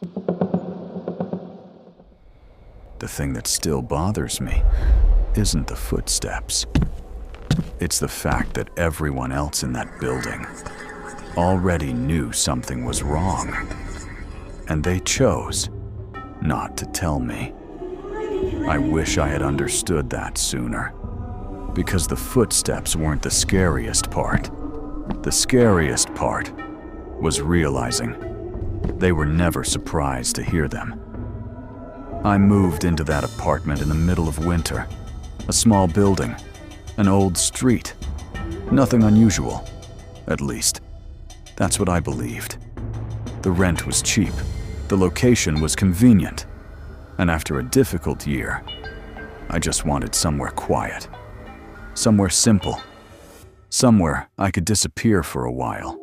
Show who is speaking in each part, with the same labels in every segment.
Speaker 1: The thing that still bothers me isn't the footsteps. It's the fact that everyone else in that building already knew something was wrong, and they chose not to tell me. I wish I had understood that sooner, because the footsteps weren't the scariest part. The scariest part was realizing they were never surprised to hear them. I moved into that apartment in the middle of winter. A small building, an old street. Nothing unusual, at least. That's what I believed. The rent was cheap, the location was convenient, and after a difficult year, I just wanted somewhere quiet, somewhere simple, somewhere I could disappear for a while.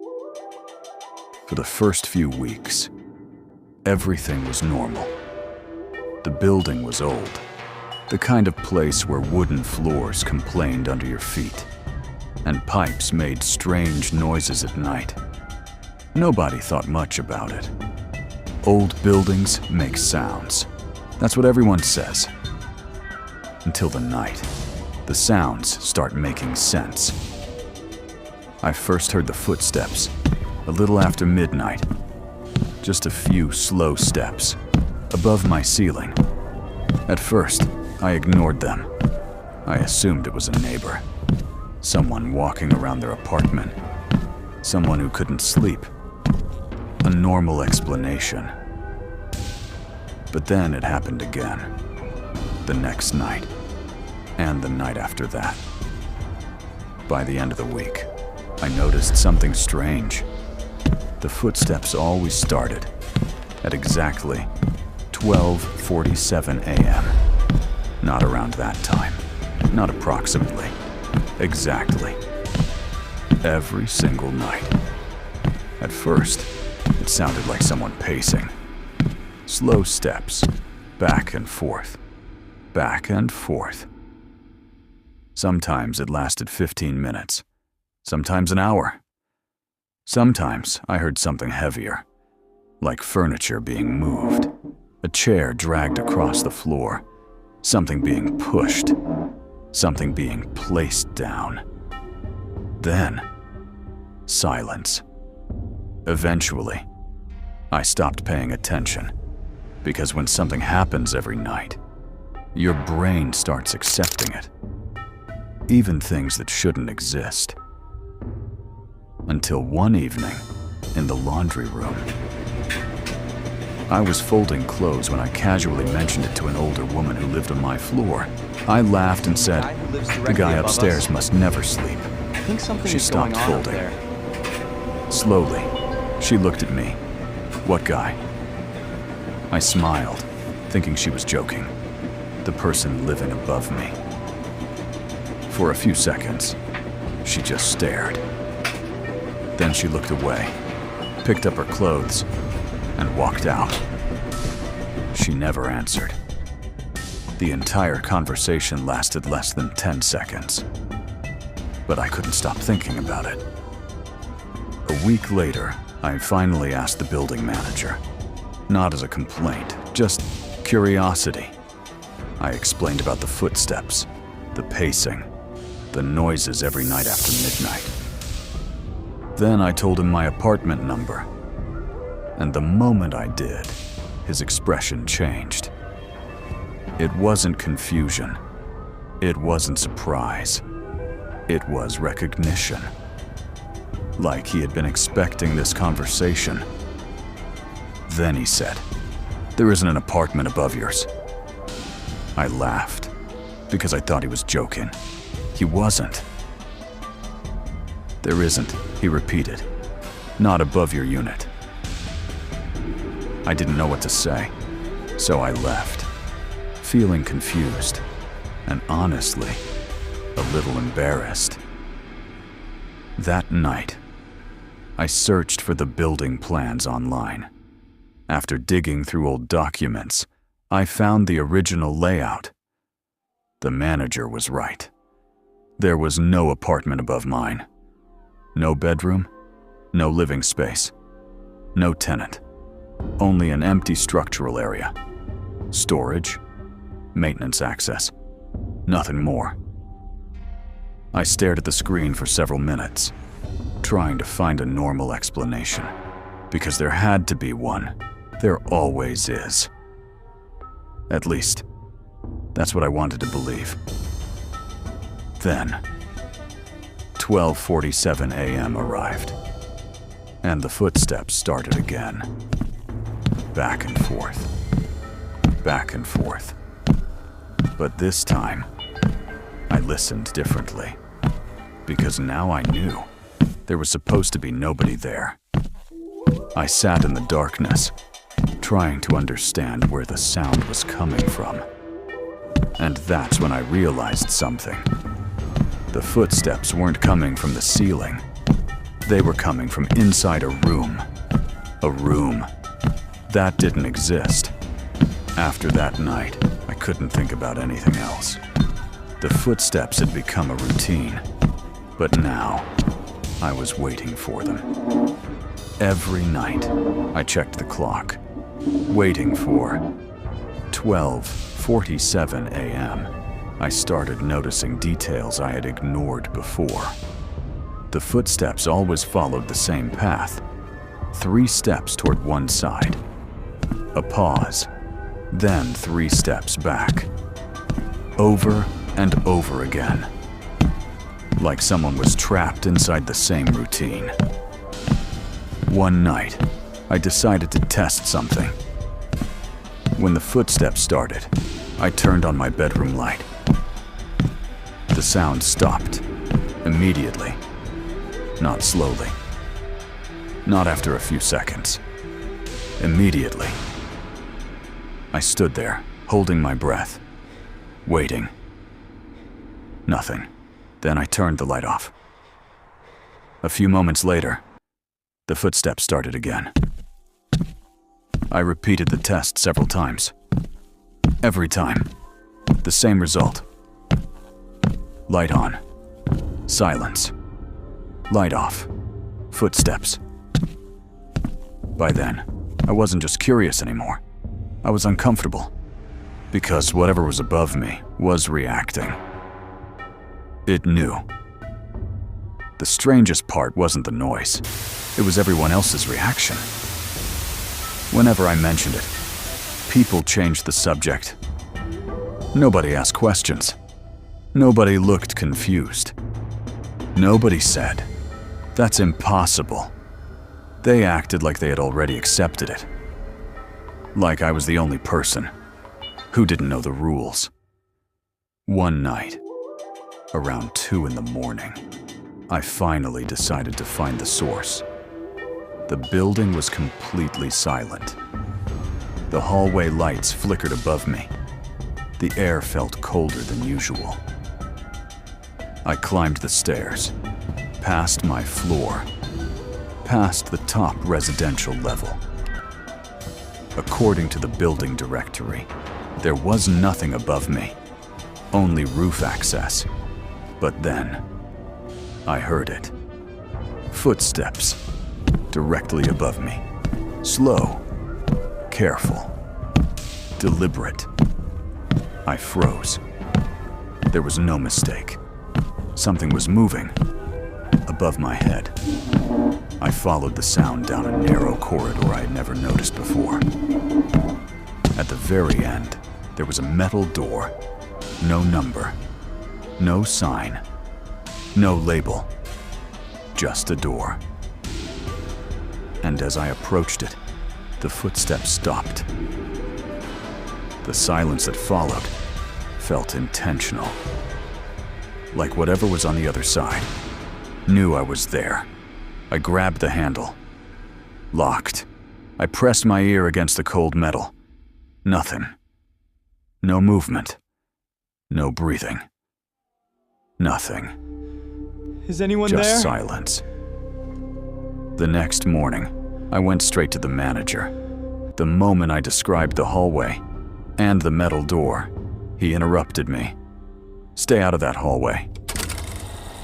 Speaker 1: For the first few weeks, everything was normal. The building was old, the kind of place where wooden floors complained under your feet, and pipes made strange noises at night. Nobody thought much about it. Old buildings make sounds. That's what everyone says. Until the night, the sounds start making sense. I first heard the footsteps a little after midnight. Just a few slow steps above my ceiling. At first, I ignored them. I assumed it was a neighbor. Someone walking around their apartment. Someone who couldn't sleep. A normal explanation. But then it happened again. The next night. And the night after that. By the end of the week, I noticed something strange. The footsteps always started at exactly 12:47 a.m. Not around that time. Not approximately. Exactly. Every single night. At first, it sounded like someone pacing. Slow steps, back and forth, back and forth. Sometimes it lasted 15 minutes, sometimes an hour. Sometimes I heard something heavier, like furniture being moved, a chair dragged across the floor, something being pushed, something being placed down. Then, silence. Eventually, I stopped paying attention, because when something happens every night, your brain starts accepting it. Even things that shouldn't exist. Until one evening, in the laundry room. I was folding clothes when I casually mentioned it to an older woman who lived on my floor. I laughed and said, "The guy upstairs must never sleep." She stopped folding. Slowly, she looked at me. "What guy?" I smiled, thinking she was joking. The person living above me. For a few seconds, she just stared. Then she looked away, picked up her clothes, and walked out. She never answered. The entire conversation lasted less than 10 seconds. But I couldn't stop thinking about it. A week later, I finally asked the building manager. Not as a complaint, just curiosity. I explained about the footsteps, the pacing, the noises every night after midnight. Then I told him my apartment number. And the moment I did, his expression changed. It wasn't confusion. It wasn't surprise. It was recognition. Like he had been expecting this conversation. Then he said, "There isn't an apartment above yours." I laughed, because I thought he was joking. He wasn't. "There isn't," he repeated. "Not above your unit." I didn't know what to say, so I left, feeling confused, and honestly, a little embarrassed. That night, I searched for the building plans online. After digging through old documents, I found the original layout. The manager was right. There was no apartment above mine. No bedroom, no living space, no tenant. Only an empty structural area. Storage, maintenance access, nothing more. I stared at the screen for several minutes, trying to find a normal explanation, because there had to be one. There always is. At least, that's what I wanted to believe. Then, 12:47 a.m. arrived, and the footsteps started again. Back and forth, back and forth. But this time, I listened differently, because now I knew there was supposed to be nobody there. I sat in the darkness, trying to understand where the sound was coming from. And that's when I realized something. The footsteps weren't coming from the ceiling. They were coming from inside a room. A room that didn't exist. After that night, I couldn't think about anything else. The footsteps had become a routine, but now I was waiting for them. Every night, I checked the clock, waiting for 12:47 a.m. I started noticing details I had ignored before. The footsteps always followed the same path. 3 steps toward one side, a pause, then 3 steps back. Over and over again. Like someone was trapped inside the same routine. One night, I decided to test something. When the footsteps started, I turned on my bedroom light. The sound stopped immediately, not slowly, not after a few seconds. Immediately. I stood there, holding my breath, waiting. Nothing. Then I turned the light off. A few moments later, the footsteps started again. I repeated the test several times. Every time, the same result. Light on. Silence. Light off. Footsteps. By then, I wasn't just curious anymore. I was uncomfortable, because whatever was above me was reacting. It knew. The strangest part wasn't the noise. It was everyone else's reaction. Whenever I mentioned it, people changed the subject. Nobody asked questions. Nobody looked confused. Nobody said, "That's impossible." They acted like they had already accepted it. Like I was the only person who didn't know the rules. One night, around 2 in the morning, I finally decided to find the source. The building was completely silent. The hallway lights flickered above me. The air felt colder than usual. I climbed the stairs, past my floor, past the top residential level. According to the building directory, there was nothing above me, only roof access. But then, I heard it. Footsteps, directly above me. Slow, careful, deliberate. I froze. There was no mistake. Something was moving, above my head. I followed the sound down a narrow corridor I had never noticed before. At the very end, there was a metal door. No number, no sign, no label, just a door. And as I approached it, the footsteps stopped. The silence that followed felt intentional. Like whatever was on the other side knew I was there. I grabbed the handle. Locked. I pressed my ear against the cold metal. Nothing. No movement. No breathing. Nothing.
Speaker 2: Is anyone
Speaker 1: Just
Speaker 2: there?
Speaker 1: silence. The next morning, I went straight to the manager. The moment I described the hallway and the metal door, he interrupted me. "Stay out of that hallway."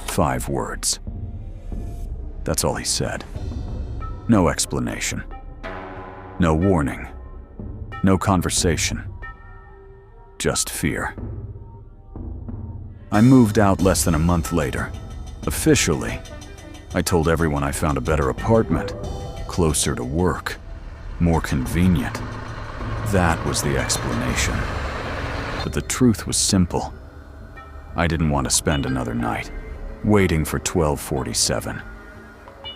Speaker 1: 5 words. That's all he said. No explanation. No warning. No conversation. Just fear. I moved out less than a month later. Officially, I told everyone I found a better apartment, closer to work, more convenient. That was the explanation. But the truth was simple. I didn't want to spend another night waiting for 1247.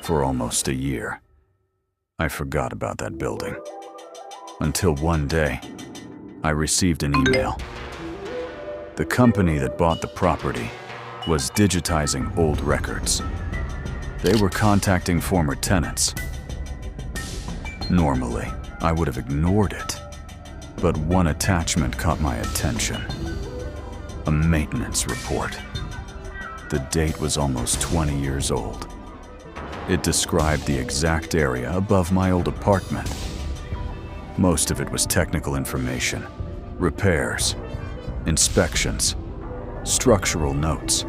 Speaker 1: For almost a year, I forgot about that building. Until one day, I received an email. The company that bought the property was digitizing old records. They were contacting former tenants. Normally, I would have ignored it, but one attachment caught my attention. A maintenance report. The date was almost 20 years old. It described the exact area above my old apartment. Most of it was technical information, repairs, inspections, structural notes,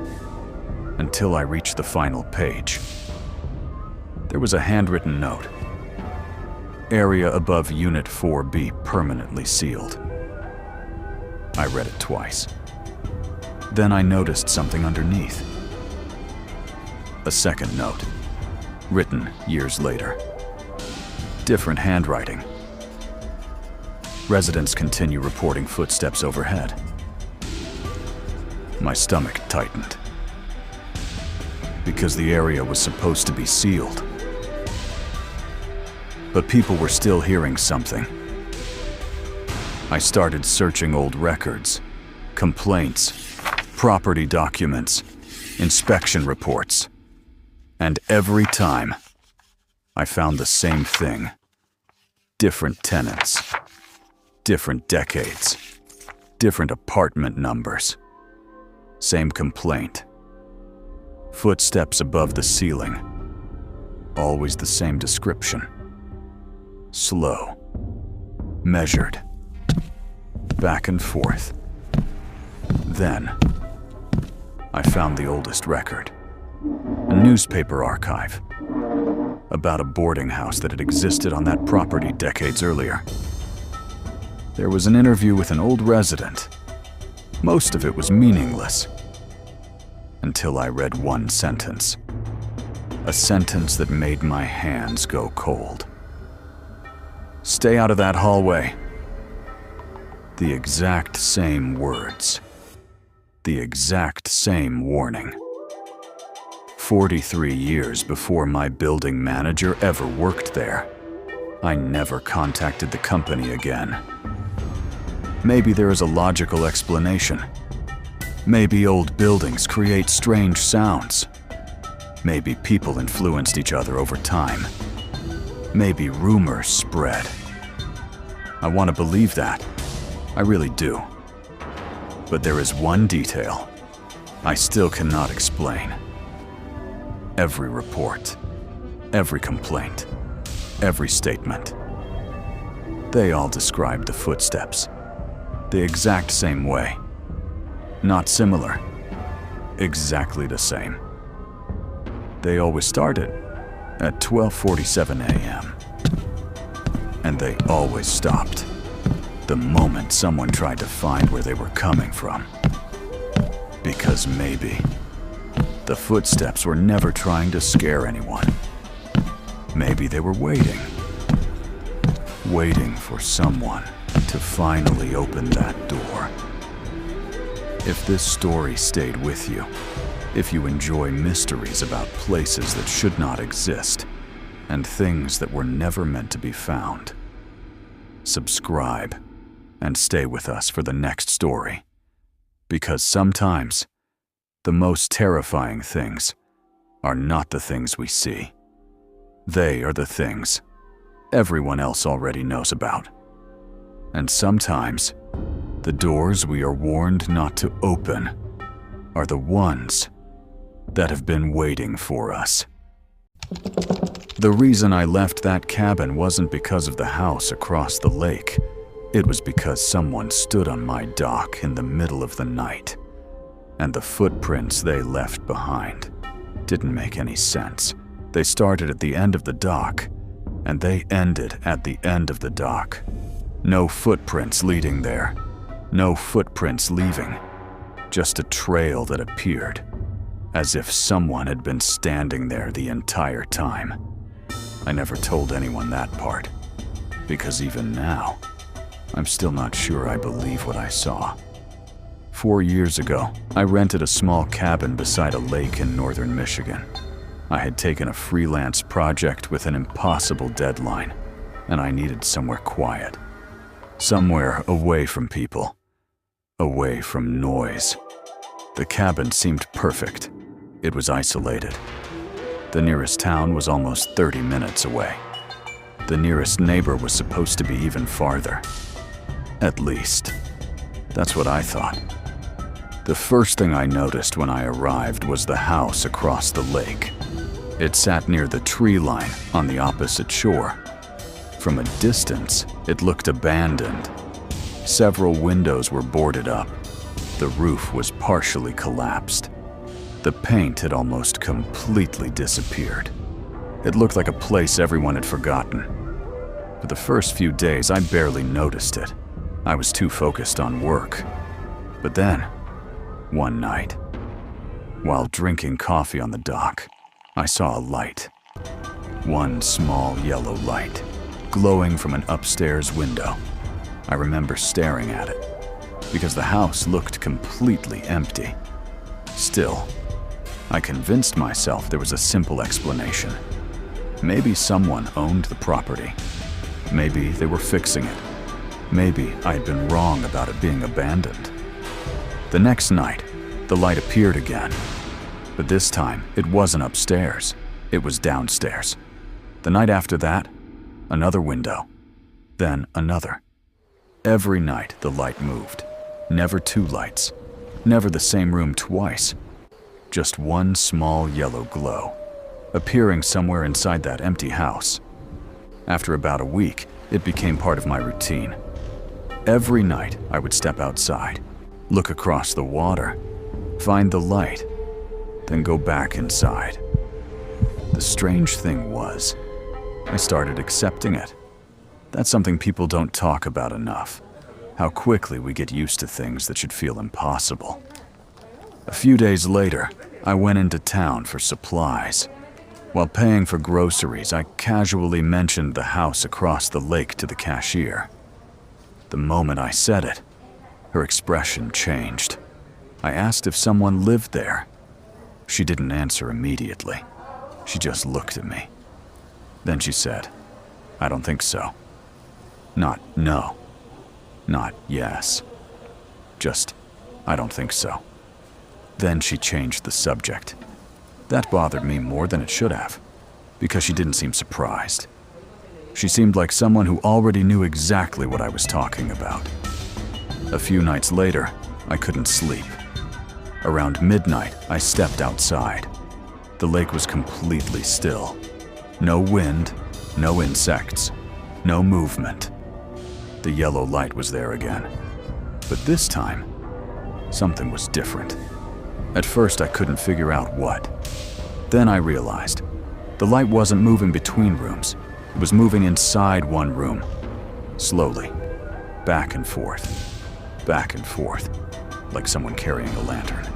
Speaker 1: until I reached the final page. There was a handwritten note. Area above Unit 4B permanently sealed. I read it twice. Then I noticed something underneath. A second note, written years later. Different handwriting. Residents continue reporting footsteps overhead. My stomach tightened. Because the area was supposed to be sealed. But people were still hearing something. I started searching old records, complaints, property documents, inspection reports. And every time, I found the same thing. Different tenants, different decades, different apartment numbers. Same complaint. Footsteps above the ceiling. Always the same description. Slow. Measured. Back and forth. Then, I found the oldest record. A newspaper archive. About a boarding house that had existed on that property decades earlier. There was an interview with an old resident. Most of it was meaningless. Until I read one sentence. A sentence that made my hands go cold. Stay out of that hallway. The exact same words. The exact same warning. 43 years before my building manager ever worked there, I never contacted the company again. Maybe there is a logical explanation. Maybe old buildings create strange sounds. Maybe people influenced each other over time. Maybe rumors spread. I want to believe that. I really do. But there is one detail I still cannot explain. Every report, every complaint, every statement. They all described the footsteps. The exact same way. Not similar. Exactly the same. They always started at 12:47 a.m. And they always stopped the moment someone tried to find where they were coming from. Because maybe the footsteps were never trying to scare anyone. Maybe they were waiting. Waiting for someone to finally open that door. If this story stayed with you, if you enjoy mysteries about places that should not exist, and things that were never meant to be found, subscribe and stay with us for the next story. Because sometimes, the most terrifying things are not the things we see. They are the things everyone else already knows about. And sometimes, the doors we are warned not to open are the ones that have been waiting for us. The reason I left that cabin wasn't because of the house across the lake. It was because someone stood on my dock in the middle of the night, and the footprints they left behind didn't make any sense. They started at the end of the dock and they ended at the end of the dock. No footprints leading there, no footprints leaving, just a trail that appeared, as if someone had been standing there the entire time. I never told anyone that part, because even now, I'm still not sure I believe what I saw. 4 years ago, I rented a small cabin beside a lake in northern Michigan. I had taken a freelance project with an impossible deadline, and I needed somewhere quiet. Somewhere away from people, away from noise. The cabin seemed perfect. It was isolated. The nearest town was almost 30 minutes away. The nearest neighbor was supposed to be even farther. At least, that's what I thought. The first thing I noticed when I arrived was the house across the lake. It sat near the tree line on the opposite shore. From a distance, it looked abandoned. Several windows were boarded up. The roof was partially collapsed. The paint had almost completely disappeared. It looked like a place everyone had forgotten. For the first few days, I barely noticed it. I was too focused on work. But then, one night, while drinking coffee on the dock, I saw a light. One small yellow light, glowing from an upstairs window. I remember staring at it, because the house looked completely empty. Still, I convinced myself there was a simple explanation. Maybe someone owned the property. Maybe they were fixing it. Maybe I had been wrong about it being abandoned. The next night, the light appeared again. But this time, it wasn't upstairs. It was downstairs. The night after that, another window. Then another. Every night, the light moved. Never two lights. Never the same room twice. Just one small yellow glow, appearing somewhere inside that empty house. After about a week, it became part of my routine. Every night, I would step outside, look across the water, find the light, then go back inside. The strange thing was, I started accepting it. That's something people don't talk about enough, how quickly we get used to things that should feel impossible. A few days later, I went into town for supplies. While paying for groceries, I casually mentioned the house across the lake to the cashier. The moment I said it, her expression changed. I asked if someone lived there. She didn't answer immediately. She just looked at me. Then she said, "I don't think so." Not no. Not yes. Just, "I don't think so." Then she changed the subject. That bothered me more than it should have, because she didn't seem surprised. She seemed like someone who already knew exactly what I was talking about. A few nights later, I couldn't sleep. Around midnight, I stepped outside. The lake was completely still. No wind, no insects, no movement. The yellow light was there again. But this time, something was different. At first, I couldn't figure out what. Then I realized the light wasn't moving between rooms. It was moving inside one room, slowly, back and forth, like someone carrying a lantern.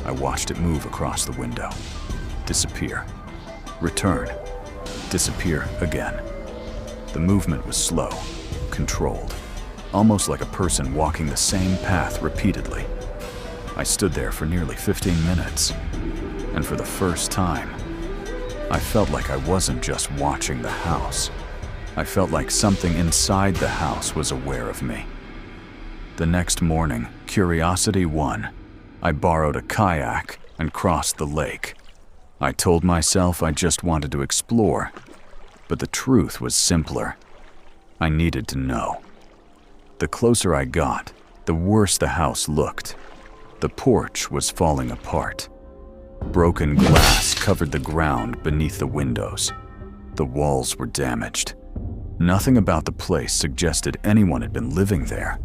Speaker 1: I watched it move across the window, disappear, return, disappear again. The movement was slow, controlled, almost like a person walking the same path repeatedly. I stood there for nearly 15 minutes, and for the first time, I felt like I wasn't just watching the house. I felt like something inside the house was aware of me. The next morning, curiosity won. I borrowed a kayak and crossed the lake. I told myself I just wanted to explore, but the truth was simpler. I needed to know. The closer I got, the worse the house looked. The porch was falling apart. Broken glass covered the ground beneath the windows. The walls were damaged. Nothing about the place suggested anyone had been living there.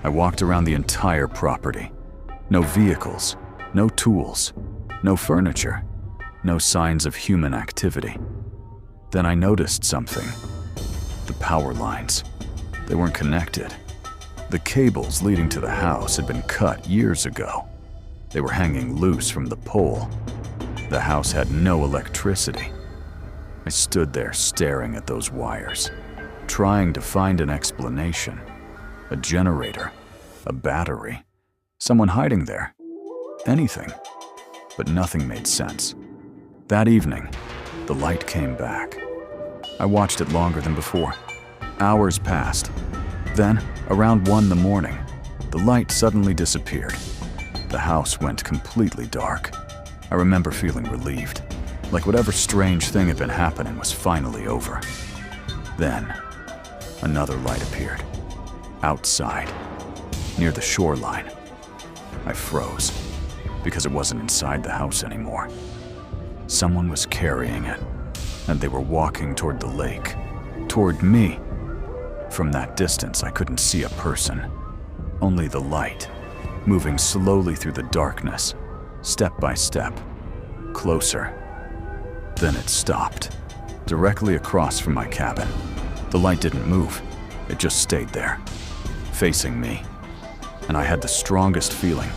Speaker 1: I walked around the entire property. No vehicles, no tools, no furniture, no signs of human activity. Then I noticed something. The power lines. They weren't connected. The cables leading to the house had been cut years ago. They were hanging loose from the pole. The house had no electricity. I stood there staring at those wires, trying to find an explanation. A generator, a battery, someone hiding there. Anything. But nothing made sense. That evening, the light came back. I watched it longer than before. Hours passed. Then, around 1 in the morning, the light suddenly disappeared. The house went completely dark. I remember feeling relieved, like whatever strange thing had been happening was finally over. Then, another light appeared. Outside, near the shoreline. I froze, because it wasn't inside the house anymore. Someone was carrying it, and they were walking toward the lake, toward me. From that distance, I couldn't see a person, only the light, moving slowly through the darkness, step by step, closer. Then it stopped, directly across from my cabin. The light didn't move, it just stayed there, facing me. And I had the strongest feeling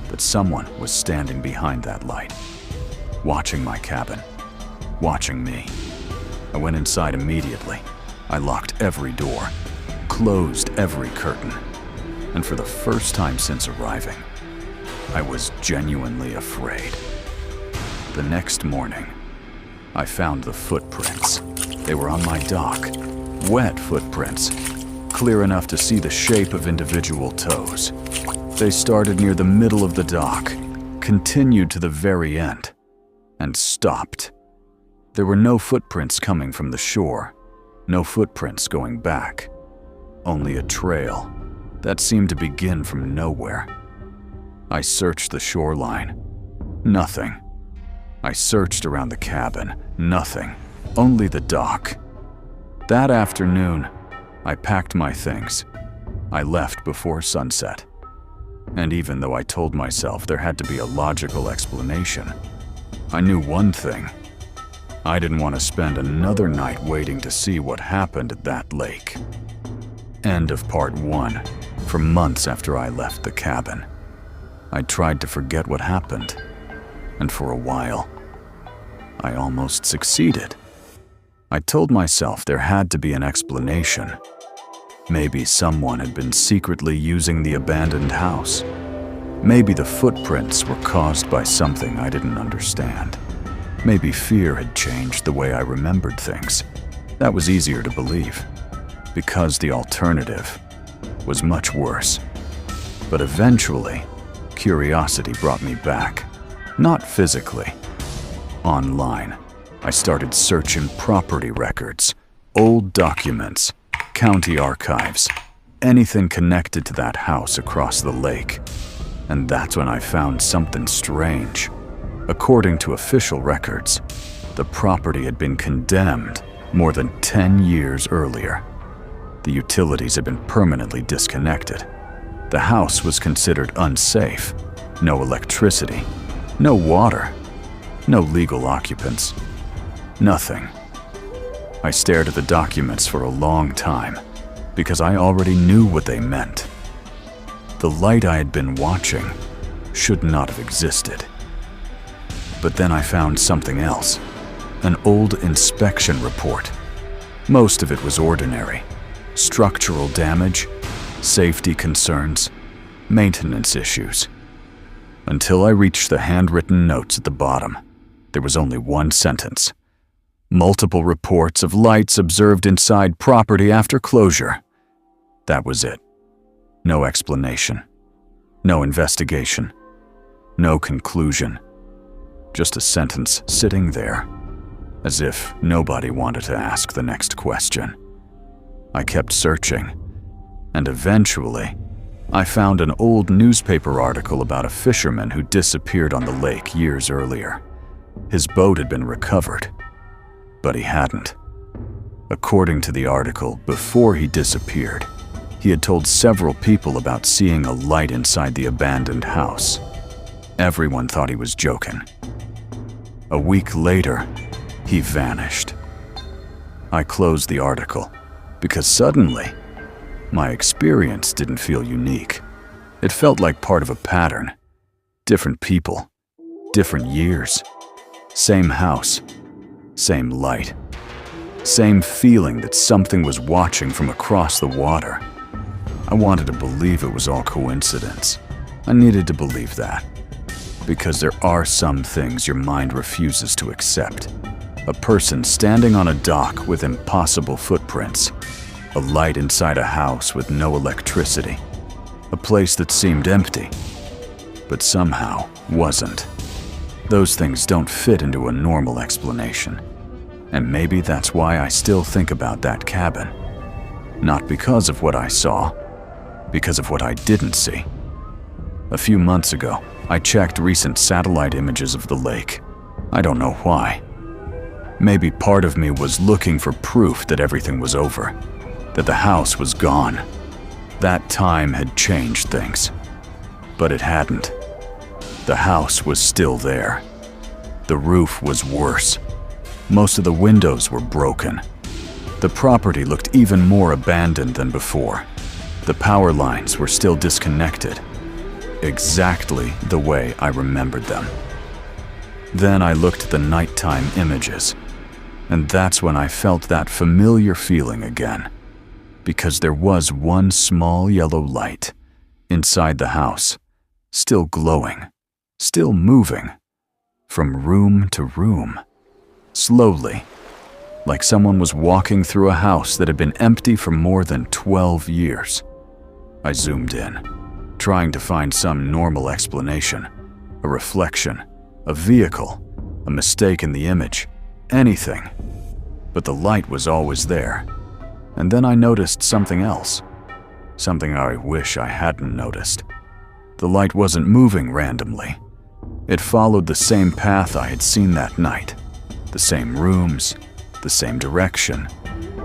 Speaker 1: that someone was standing behind that light, watching my cabin, watching me. I went inside immediately. I locked every door, closed every curtain, and for the first time since arriving, I was genuinely afraid. The next morning, I found the footprints. They were on my dock, wet footprints, clear enough to see the shape of individual toes. They started near the middle of the dock, continued to the very end, and stopped. There were no footprints coming from the shore, no footprints going back, only a trail that seemed to begin from nowhere. I searched the shoreline. Nothing. I searched around the cabin. Nothing. Only the dock. That afternoon, I packed my things. I left before sunset. And even though I told myself there had to be a logical explanation, I knew one thing. I didn't want to spend another night waiting to see what happened at that lake. End of part 1. For months after I left the cabin, I tried to forget what happened, and for a while, I almost succeeded. I told myself there had to be an explanation. Maybe someone had been secretly using the abandoned house. Maybe the footprints were caused by something I didn't understand. Maybe fear had changed the way I remembered things. That was easier to believe, because the alternative was much worse. But eventually, curiosity brought me back. Not physically. Online, I started searching property records, old documents, county archives, anything connected to that house across the lake. And that's when I found something strange. According to official records, the property had been condemned more than 10 years earlier. The utilities had been permanently disconnected. The house was considered unsafe. No electricity, no water, no legal occupants. Nothing. I stared at the documents for a long time because I already knew what they meant. The light I had been watching should not have existed. But then I found something else, an old inspection report. Most of it was ordinary. Structural damage, safety concerns, maintenance issues. Until I reached the handwritten notes at the bottom, there was only one sentence. Multiple reports of lights observed inside property after closure. That was it. No explanation. No investigation. No conclusion. Just a sentence sitting there, as if nobody wanted to ask the next question. I kept searching, and eventually, I found an old newspaper article about a fisherman who disappeared on the lake years earlier. His boat had been recovered, but he hadn't. According to the article, before he disappeared, he had told several people about seeing a light inside the abandoned house. Everyone thought he was joking. A week later, he vanished. I closed the article because suddenly, my experience didn't feel unique. It felt like part of a pattern. Different people, different years, same house, same light, same feeling that something was watching from across the water. I wanted to believe it was all coincidence. I needed to believe that. Because there are some things your mind refuses to accept. A person standing on a dock with impossible footprints. A light inside a house with no electricity. A place that seemed empty, but somehow wasn't. Those things don't fit into a normal explanation. And maybe that's why I still think about that cabin. Not because of what I saw, because of what I didn't see. A few months ago, I checked recent satellite images of the lake. I don't know why. Maybe part of me was looking for proof that everything was over, that the house was gone. That time had changed things. But it hadn't. The house was still there. The roof was worse. Most of the windows were broken. The property looked even more abandoned than before. The power lines were still disconnected, exactly the way I remembered them. Then I looked at the nighttime images, and that's when I felt that familiar feeling again, because there was one small yellow light inside the house, still glowing, still moving, from room to room, slowly, like someone was walking through a house that had been empty for more than 12 years. I zoomed in, trying to find some normal explanation, a reflection, a vehicle, a mistake in the image, anything. But the light was always there. And then I noticed something else, something I wish I hadn't noticed. The light wasn't moving randomly. It followed the same path I had seen that night, the same rooms, the same direction,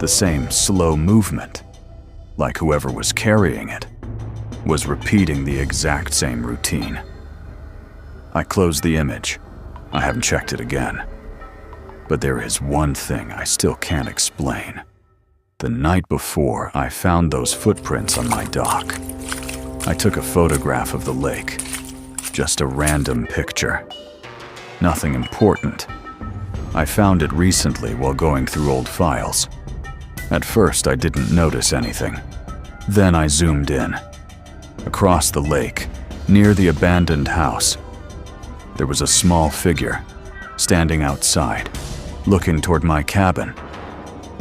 Speaker 1: the same slow movement, like whoever was carrying it was repeating the exact same routine. I closed the image. I haven't checked it again. But there is one thing I still can't explain. The night before I found those footprints on my dock, I took a photograph of the lake, just a random picture. Nothing important. I found it recently while going through old files. At first, I didn't notice anything. Then I zoomed in. Across the lake, near the abandoned house, there was a small figure, standing outside, looking toward my cabin.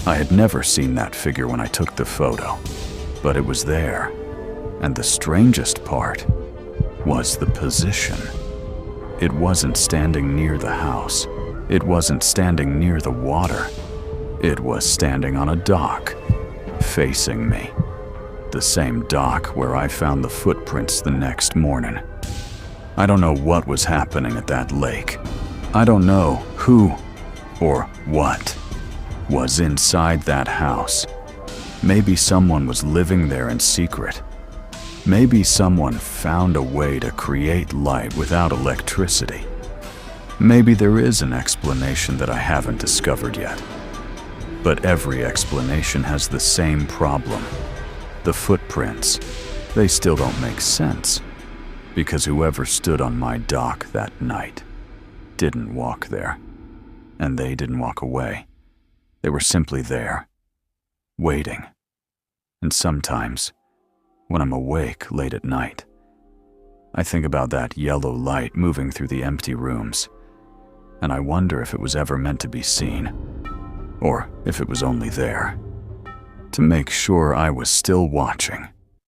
Speaker 1: I had never seen that figure when I took the photo, but it was there. And the strangest part was the position. It wasn't standing near the house. It wasn't standing near the water. It was standing on a dock, facing me. The same dock where I found the footprints the next morning. I don't know what was happening at that lake. I don't know who or what was inside that house. Maybe someone was living there in secret. Maybe someone found a way to create light without electricity. Maybe there is an explanation that I haven't discovered yet. But every explanation has the same problem. The footprints, they still don't make sense. Because whoever stood on my dock that night didn't walk there. And they didn't walk away. They were simply there, waiting. And sometimes, when I'm awake late at night, I think about that yellow light moving through the empty rooms, and I wonder if it was ever meant to be seen, or if it was only there, to make sure I was still watching.